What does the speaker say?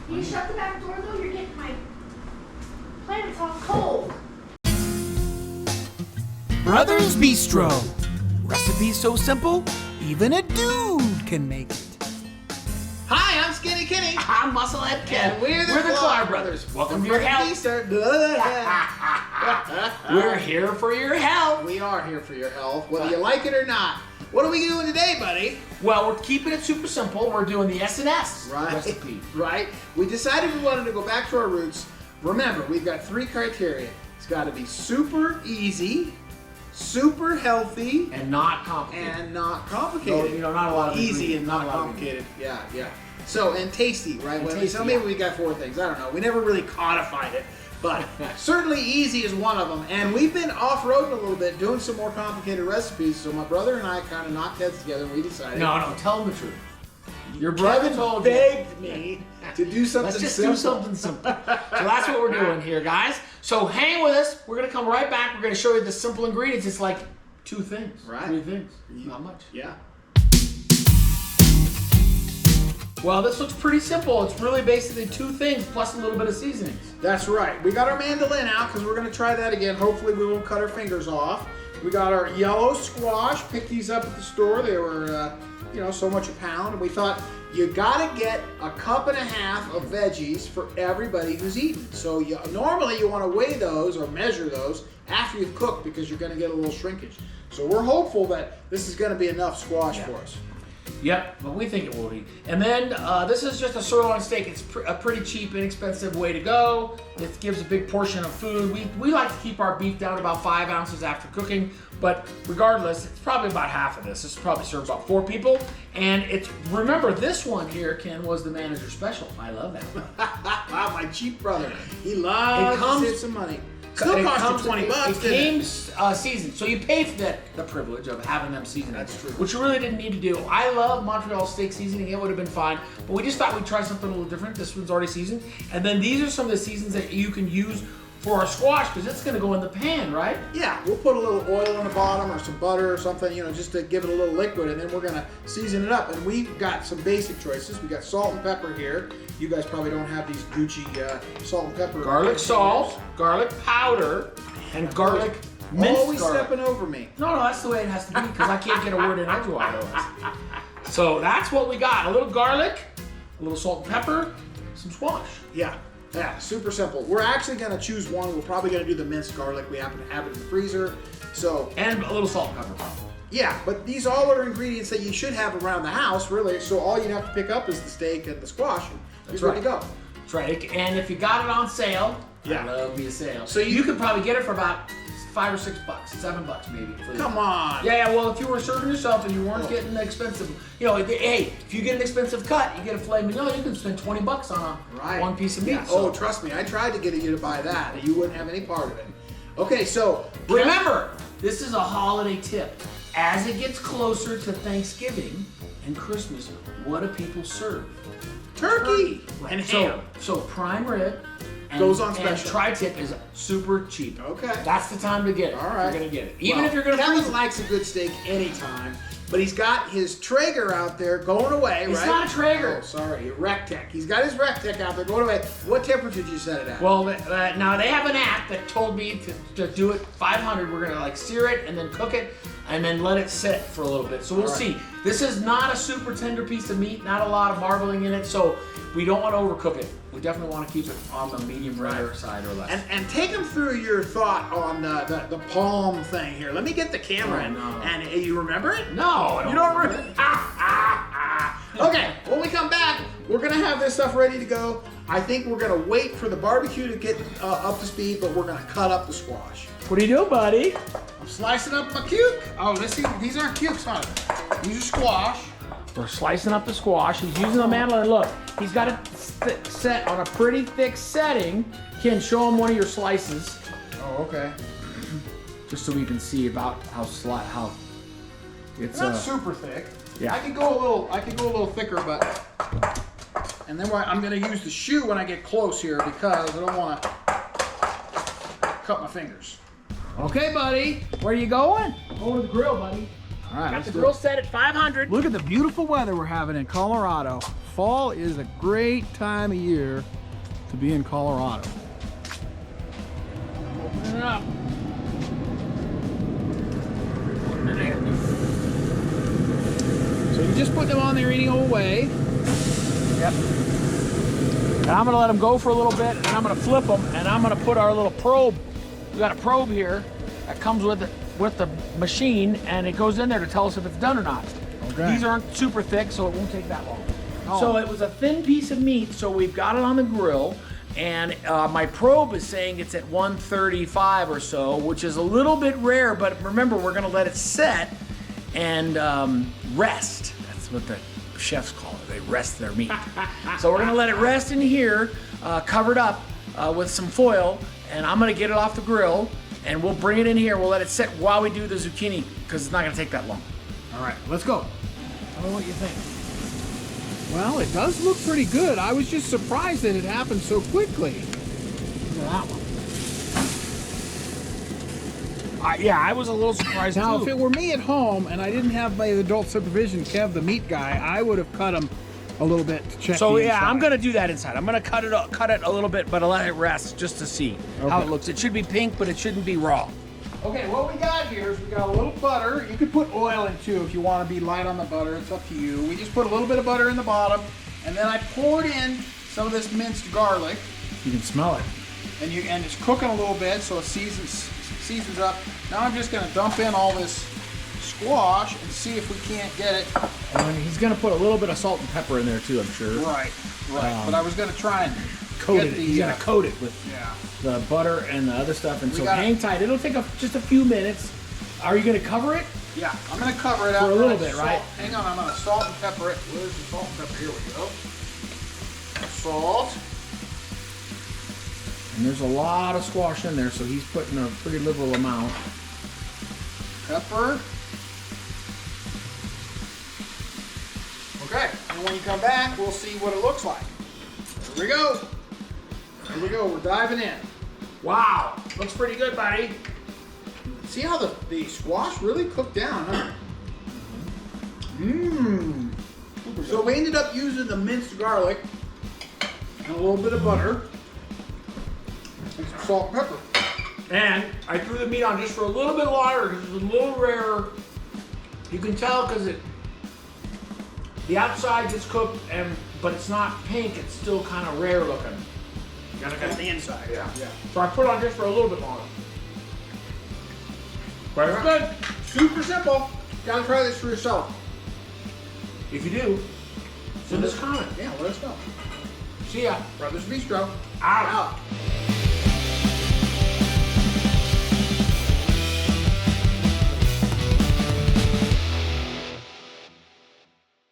Can you shut the back door though? You're getting my planets all cold. Brothers Bistro. Recipes so simple, even a dude can make it. Hi, I'm Skinny Kenny. I'm Musclehead Ken. And we're the Clark Brothers. Welcome to your help. We're here for your help. We are here for your health, whether you like it or not. What are we doing today, buddy? Well, we're keeping it super simple. We're doing the S&S recipe. Right. We decided we wanted to go back to our roots. Remember, we've got 3 criteria. It's got to be super easy, super healthy, And not complicated. and not complicated. No, not a lot of easy and ingredients, not not a lot of complicated. Yeah. So, and tasty, right? And Well, tasty, so maybe yeah. we got 4 things. I don't know. We never really codified it. But certainly easy is one of them. And we've been off-roading a little bit, doing some more complicated recipes. So my brother and I kind of knocked heads together and we decided. No, tell them the truth. Your brother Kevin told you. begged me to do something Let's just simple. do something simple. So that's what we're doing here, guys. So hang with us. We're going to come right back. We're going to show you the simple ingredients. It's like 2 things. Right. 3 things. Not much. Yeah. Well, this looks pretty simple. It's really basically 2 things plus a little bit of seasonings. That's right. We got our mandolin out because we're going to try that again. Hopefully we won't cut our fingers off. We got our yellow squash. Picked these up at the store. They were, so much a pound. And we thought you got to get a 1.5 cups of veggies for everybody who's eating. So normally you want to weigh those or measure those after you've cooked because you're going to get a little shrinkage. So we're hopeful that this is going to be enough squash for us. Yep, but we think it will be. And then this is just a sirloin steak. It's a pretty cheap, inexpensive way to go. It gives a big portion of food. We like to keep our beef down to about 5 ounces after cooking, but regardless, it's probably about half of this. This probably serves about 4 people. And remember, this one here, Ken, was the manager special. I love that one. My cheap brother. He loves to save some money. Still cost you $20. It came seasoned, so you pay for the privilege of having them seasoned. That's true. Which you really didn't need to do. I love Montreal steak seasoning. It would have been fine, but we just thought we'd try something a little different. This one's already seasoned, and then these are some of the seasons that you can use for our squash because it's going to go in the pan, right? Yeah, we'll put a little oil on the bottom or some butter or something, just to give it a little liquid, and then we're gonna season it up. And we've got some basic choices. We got salt and pepper here. You guys probably don't have these Gucci salt and pepper. Garlic salt, garlic powder, and garlic minced Always garlic. stepping over me. No, that's the way it has to be because I can't get a word in edgewise otherwise. So that's what we got. A little garlic, a little salt and pepper, some squash. Yeah, super simple. We're actually gonna choose one. We're probably gonna do the minced garlic. We happen to have it in the freezer. So, And a little salt and pepper. yeah, but these all are ingredients that you should have around the house, really. So all you'd have to pick up is the steak and the squash, and you're good to go. That's right. And if you got it on sale, Yeah. I love me a sale. So you could probably get it for about $5 or $6, $7 maybe. Come on. Yeah. Well, if you were serving yourself and you weren't getting the expensive, hey, if you get an expensive cut, you get a filet mignon, you can spend $20 on one piece of meat. Yeah. So. Oh, trust me, I tried to get you to buy that, and you wouldn't have any part of it. Okay, so Remember, this is a holiday tip. As it gets closer to Thanksgiving and Christmas, what do people serve? turkey and ham. So prime rib Goes on and special. tri-tip is super cheap. Okay. That's the time to get it. All right. You're gonna get it. Even if you're gonna Kevin freeze it. likes a good steak anytime, but he's got his Traeger out there going away, It's right? not a Traeger. Oh, sorry, a Rectech. He's got his Rectech out there going away. What temperature did you set it at? Well, now they have an app that told me to do it 500. We're gonna sear it and then cook it and then let it sit for a little bit. So we'll see. This is not a super tender piece of meat, not a lot of marbling in it, so we don't want to overcook it. We definitely want to keep it on the medium rare side or less. And take him through your thought on the palm thing here. Let me get the camera in. no. And you remember it? No, I don't You don't remember remember it? Okay, when we come back, we're gonna have this stuff ready to go. I think we're gonna wait for the barbecue to get up to speed, but we're gonna cut up the squash. What do you do, buddy? I'm slicing up my cuke. Oh, these aren't cukes, huh? These are squash. We're slicing up the squash. He's using the mandolin. Look, he's got it set on a pretty thick setting. Ken, show him one of your slices, Oh, okay. just so we can see about how it's Not super thick. Yeah. I could go a little thicker, but. And then I'm gonna use the shoe when I get close here because I don't want to cut my fingers. Okay, buddy. Where you going? Going to the grill, buddy. All right, Got let's the do grill it. set at 500. Look at the beautiful weather we're having in Colorado. Fall is a great time of year to be in Colorado. Open it up. Putting it in. So you just put them on there eating away. Yep. And I'm gonna let them go for a little bit, and I'm gonna flip them, and I'm gonna put our little probe. We got a probe here that comes with the machine, and it goes in there to tell us if it's done or not. Okay. These aren't super thick, so it won't take that long. Oh. So it was a thin piece of meat, so we've got it on the grill, and my probe is saying it's at 135 or so, which is a little bit rare, but remember, we're gonna let it set and rest. That's what the chefs call it. They rest their meat. So we're gonna let it rest in here, covered up with some foil, and I'm gonna get it off the grill, and we'll bring it in here. We'll let it sit while we do the zucchini, because it's not gonna take that long. All right, let's go. Tell me what you think. Well, it does look pretty good. I was just surprised that it happened so quickly. Look at that one. Yeah, I was a little surprised Now, too. if it were me at home and I didn't have my adult supervision, Kev, the meat guy, I would have cut them a little bit to check. So the yeah, inside. I'm gonna do that inside. I'm gonna cut it a little bit, but I'll let it rest just to see how Okay. it looks. It should be pink, but it shouldn't be raw. Okay, what we got here is we got a little butter. You could put oil in too if you want to be light on the butter. It's up to you. We just put a little bit of butter in the bottom, and then I poured in some of this minced garlic, You can smell it. and it's cooking a little bit, so it seasons up. Now I'm just gonna dump in all this squash and see if we can't get it And he's gonna put a little bit of salt and pepper in there too, I'm sure. right. But I was gonna try and Coat get it. the, He's gonna coat it with yeah. the butter and the other stuff, and We so gotta- hang tight. It'll take just a few minutes. Are you gonna cover it? Yeah, I'm gonna cover it For a after little I bit, salt- right? Hang on, I'm gonna salt and pepper it. Where's the salt and pepper? Here we go. Salt. And there's a lot of squash in there, so he's putting a pretty liberal amount. Pepper. Okay, and when you come back, we'll see what it looks like. Here we go. Here we go, we're diving in. Wow, looks pretty good, buddy. See how the squash really cooked down, huh? Mmm. So we ended up using the minced garlic and a little bit of butter and some salt and pepper. And I threw the meat on just for a little bit longer because it's a little rare. You can tell because the outside gets cooked, but it's not pink. It's still kind of rare looking. You gotta get the inside. Yeah. So I put it on just for a little bit longer. But it's good. Super simple. Gotta try this for yourself. If you do, send us a comment. Yeah, let us know. See ya. Brothers Bistro. Out.